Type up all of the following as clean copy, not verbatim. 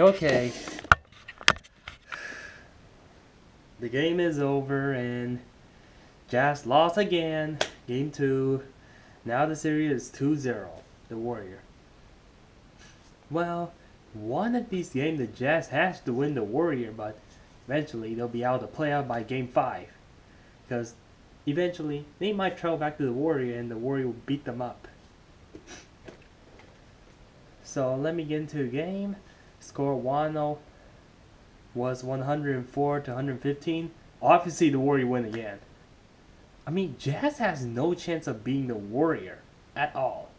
Okay, the game is over and Jazz lost again. Game 2. Now the series is 2-0. The Warrior. Well, one of these games the Jazz has to win the Warrior, but eventually they'll be out of the playoff by game 5. Because eventually they might travel back to the Warrior and the Warrior will beat them up. So let me get into the game. Score 1-0 was 104 to 115. Obviously the Warrior win again. I mean, Jazz has no chance of beating the Warrior at all.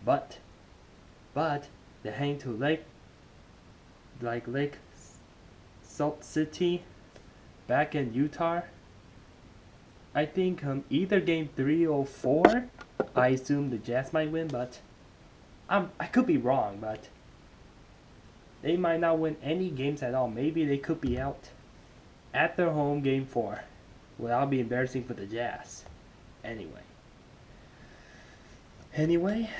But they hang to Lake Salt City back in Utah. I think either game 3 or 4, I assume the Jazz might win, but I could be wrong, but they might not win any games at all. Maybe they could be out at their home game 4. Well, that'll be embarrassing for the Jazz. Anyway,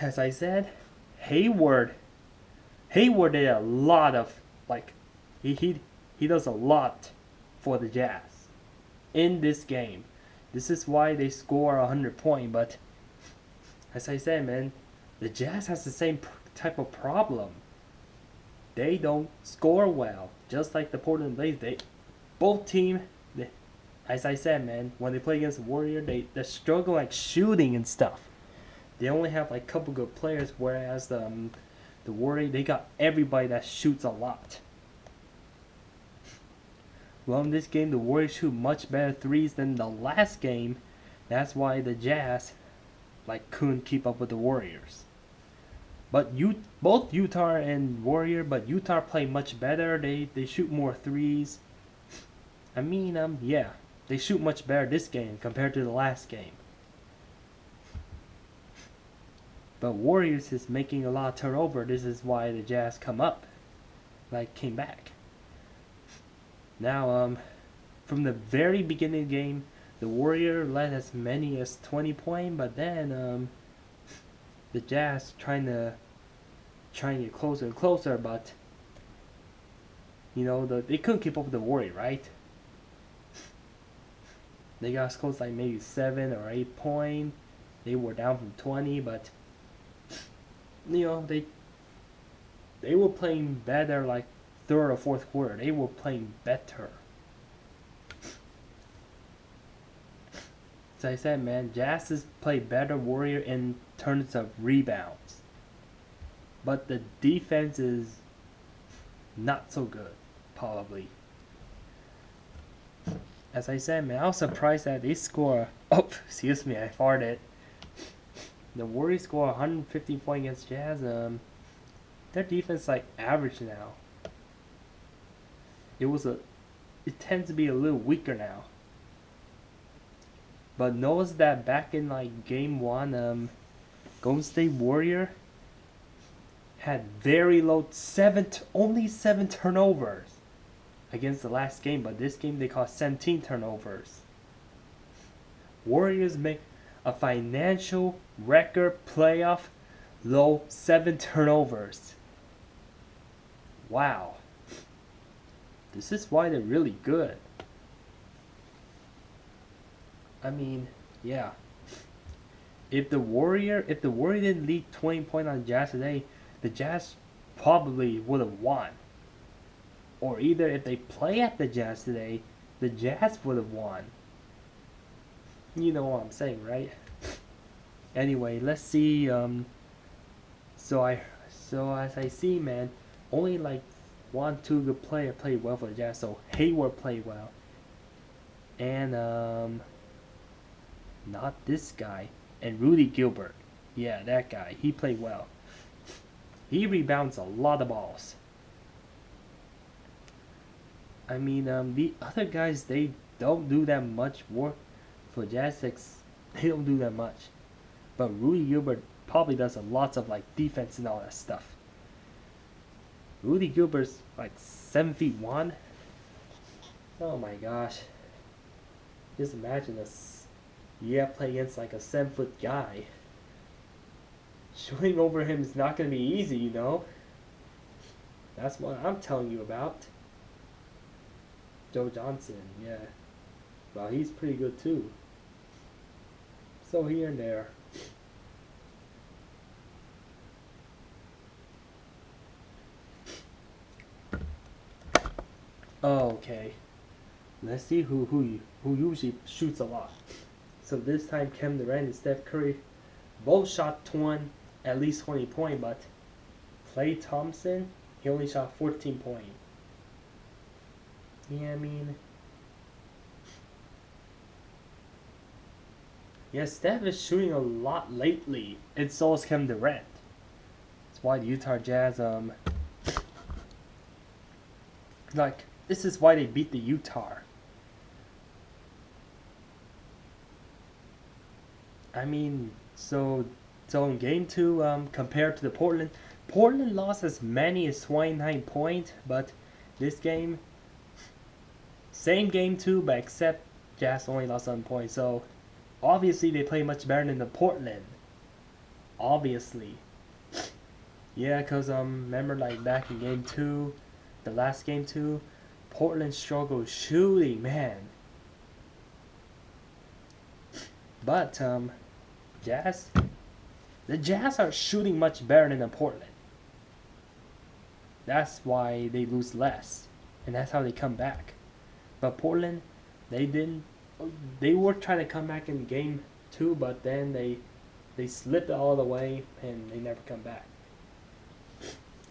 as I said, Hayward did a lot of he does a lot for the Jazz in this game. This is why they score 100 points. But as I said, man, the Jazz has the same type of problem. They don't score well, just like the Portland Blazers. Both teams. As I said, man, when they play against the Warrior, they struggle like shooting and stuff. They only have like a couple good players, whereas the Warrior, they got everybody that shoots a lot. Well, in this game, the Warriors shoot much better threes than the last game. That's why the Jazz couldn't keep up with the Warriors. But both Utah and Warrior, but Utah play much better. They shoot more threes. I mean, yeah. They shoot much better this game compared to the last game. But Warriors is making a lot of turnover. This is why the Jazz came back. Now, from the very beginning of the game, the Warrior led as many as 20 points, but then the Jazz trying to get closer and closer, but they couldn't keep up with the Warrior, right? They got as close maybe 7 or 8 points. They were down from 20, but they were playing better third or fourth quarter. They were playing better. As I said, man, Jazz play better Warrior in terms of rebounds. But the defense is not so good, probably. As I said, man, I was surprised that they score. Oh, excuse me, I farted. The Warriors score 150 points against Jazz. Their defense average now. It tends to be a little weaker now. But notice that back in game 1, Golden State Warrior had very low only 7 turnovers against the last game, but this game they caused 17 turnovers. Warriors make a financial record playoff low 7 turnovers. Wow. This is why they're really good. I mean, yeah. If the Warrior didn't lead 20 points on Jazz today, the Jazz probably would have won. Or either if they play at the Jazz today, the Jazz would have won. You know what I'm saying, right? Anyway, let's see. So as I see, man, only 1-2 good player played well for the Jazz. So Hayward played well, and not this guy, and Rudy Gilbert. Yeah, that guy. He played well. He rebounds a lot of balls. I mean, the other guys, they don't do that much work for Jazz. They don't do that much. But Rudy Gilbert probably does a lot of defense and all that stuff. Rudy Gilbert's 7'1". Oh my gosh. Just imagine this. You have to play against a 7-foot guy. Shooting over him is not going to be easy, That's what I'm telling you about. Joe Johnson, yeah. Well, he's pretty good too. So here and there. Okay. Let's see who usually shoots a lot. So this time Kevin Durant and Steph Curry both shot at least 20 points, but Klay Thompson, he only shot 14 points. Yeah, I mean, yeah, Steph is shooting a lot lately, and so is Kevin Durant. That's why the Utah Jazz, like, this is why they beat the Utah. I mean, so in game 2, compared to the Portland lost as many as 29 points, but this game, same game 2, but except Jazz only lost 7 points. So obviously they play much better than the Portland. Obviously. Yeah, cause remember like back in game 2, the last game 2, Portland struggled shooting, man. But the Jazz are shooting much better than the Portland. That's why they lose less, and that's how they come back. But Portland, they didn't. They were trying to come back in game 2, but then they slipped all the way and they never come back.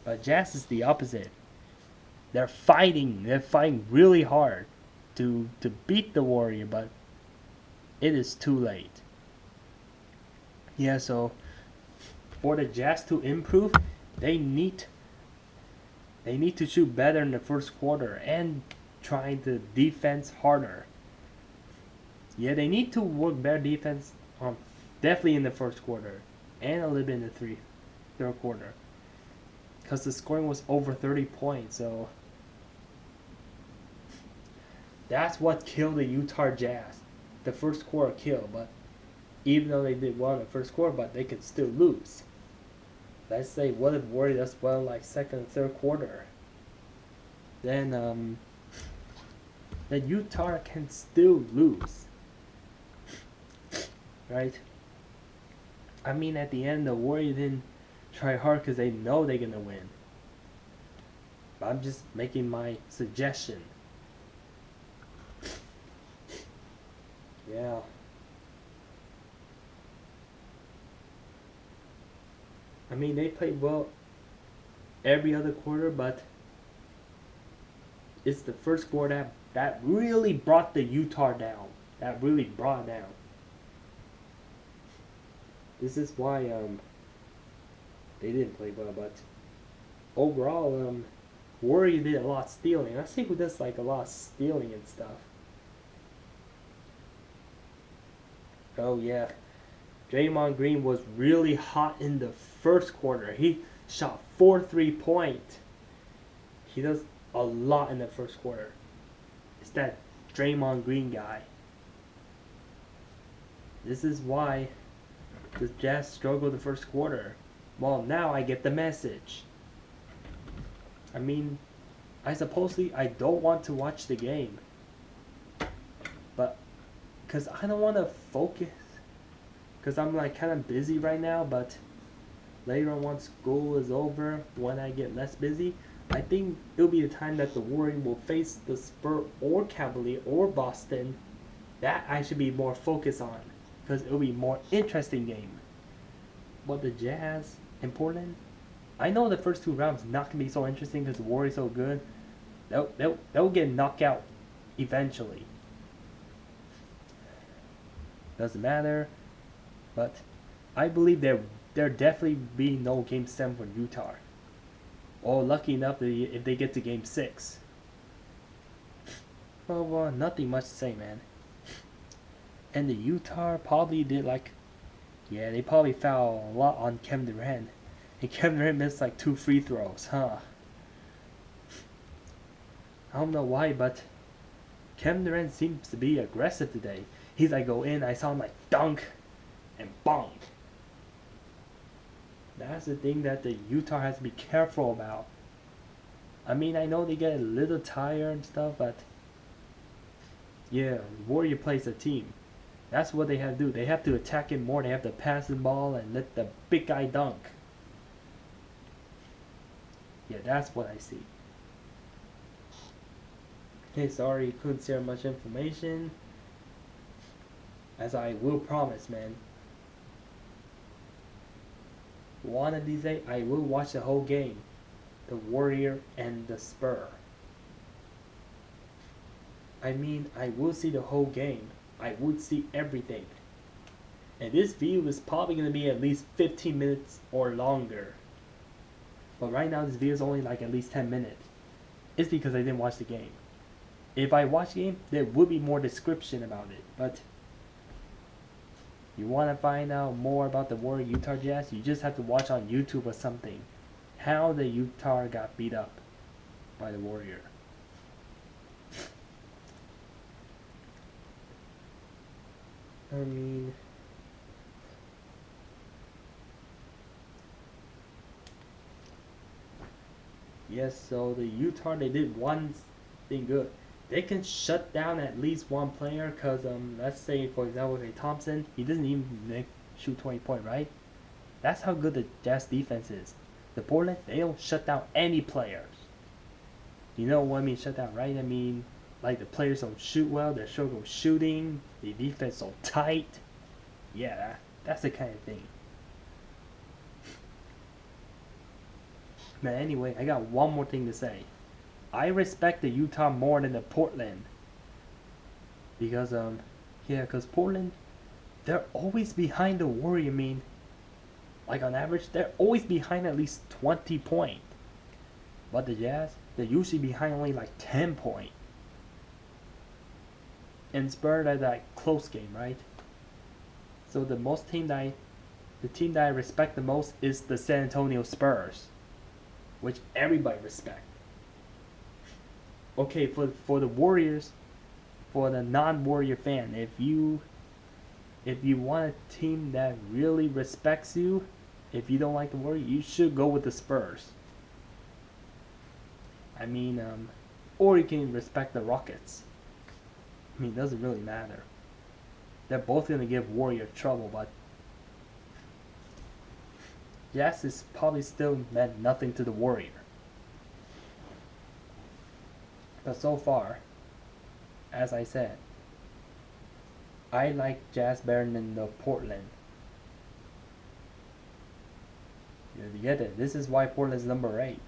But Jazz is the opposite. They're fighting. They're fighting really hard to beat the Warrior, but it is too late. Yeah, so for the Jazz to improve, they need to shoot better in the first quarter and trying to defense harder. Yeah, they need to work better defense definitely in the first quarter and a little bit in the third quarter. Because the scoring was over 30 points, so that's what killed the Utah Jazz. The first quarter kill, but even though they did well in the first quarter, but they could still lose. Let's say what if Warriors does well like second and third quarter, then Utah can still lose, right? I mean, at the end, the Warriors didn't try hard because they know they're gonna win. But I'm just making my suggestion. Yeah. I mean, they played well every other quarter, but it's the first quarter that really brought the Utah down. That really brought it down. This is why they didn't play well, but overall Warrior did a lot of stealing. I see who does like a lot of stealing and stuff. Oh yeah. Draymond Green was really hot in the first quarter. He shot 4 3-point. He does a lot in the first quarter. It's that Draymond Green guy. This is why the Jazz struggled the first quarter. Well, now I get the message. I mean, I don't want to watch the game. But, because I don't want to focus. Because I'm like kind of busy right now, but later on once school is over, when I get less busy, I think it'll be the time that the Warriors will face the Spurs or Cavaliers or Boston. That I should be more focused on, because it'll be a more interesting game. But the Jazz and Portland, I know the first 2 rounds not going to be so interesting because the Warriors are so good. They'll get knocked out eventually. Doesn't matter. But I believe there definitely be no Game 7 for Utah. Or lucky enough if they get to Game 6. Well, nothing much to say, man. And the Utah probably did they probably fouled a lot on Kevin Durant. And Kevin Durant missed like 2 free throws, huh? I don't know why, but Kevin Durant seems to be aggressive today. He's like go in, I saw him like dunk and bonk. That's the thing that the Utah has to be careful about. I mean, I know they get a little tired and stuff, but yeah, Warrior plays a team. That's what they have to do. They have to attack it more. They have to pass the ball and let the big guy dunk. Yeah, that's what I see. Okay, sorry, couldn't share much information. As I will promise, man. One of these days, I will watch the whole game. The Warrior and the Spur. I mean, I will see the whole game. I would see everything. And this video is probably going to be at least 15 minutes or longer. But right now this video is only like at least 10 minutes. It's because I didn't watch the game. If I watch the game, there would be more description about it. But you want to find out more about the Warrior Utah Jazz, you just have to watch on YouTube or something. How the Utah got beat up by the Warrior. I mean, yes, so the Utah, they did one thing good. They can shut down at least one player, because let's say, for example, Klay Thompson, he doesn't even shoot 20 points, right? That's how good the Jazz defense is. The Portland, they don't shut down any players. You know what I mean, shut down, right? I mean, like the players don't shoot well, they're struggle shooting, the defense so tight. Yeah, that's the kind of thing. But anyway, I got one more thing to say. I respect the Utah more than the Portland. Because, yeah, because Portland, they're always behind the Warrior. I mean, like on average, they're always behind at least 20 points. But the Jazz, they're usually behind only like 10 points. And Spurs are like close game, right? So the team that I respect the most is the San Antonio Spurs, which everybody respect. Okay, for the Warriors, for the non-Warrior fan, if you want a team that really respects you, if you don't like the Warriors, you should go with the Spurs. I mean, or you can respect the Rockets. I mean, it doesn't really matter. They're both going to give Warrior trouble, but Jazz is probably still meant nothing to the Warrior. But so far, as I said, I like Jazz better than the Portland. You get it. This is why Portland's number 8.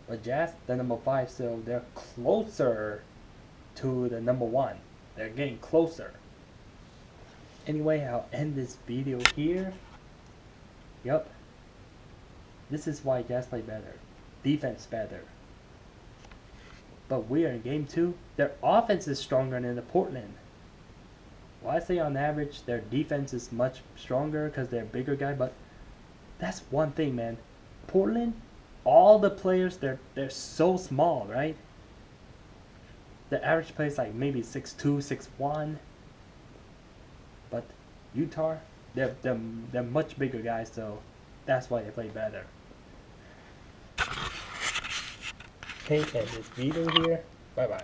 But Jazz, they're number 5, so they're closer to the number 1. They're getting closer. Anyway, I'll end this video here. Yup. This is why Jazz play better. Defense better. But we are in game 2. Their offense is stronger than the Portland. Well, I say on average their defense is much stronger because they're a bigger guy, but that's one thing, man. Portland, all the players, they're so small, right? The average player is like maybe 6'2", 6'1". But Utah, they're much bigger guys, so that's why they play better. Okay, and this video here. Bye bye.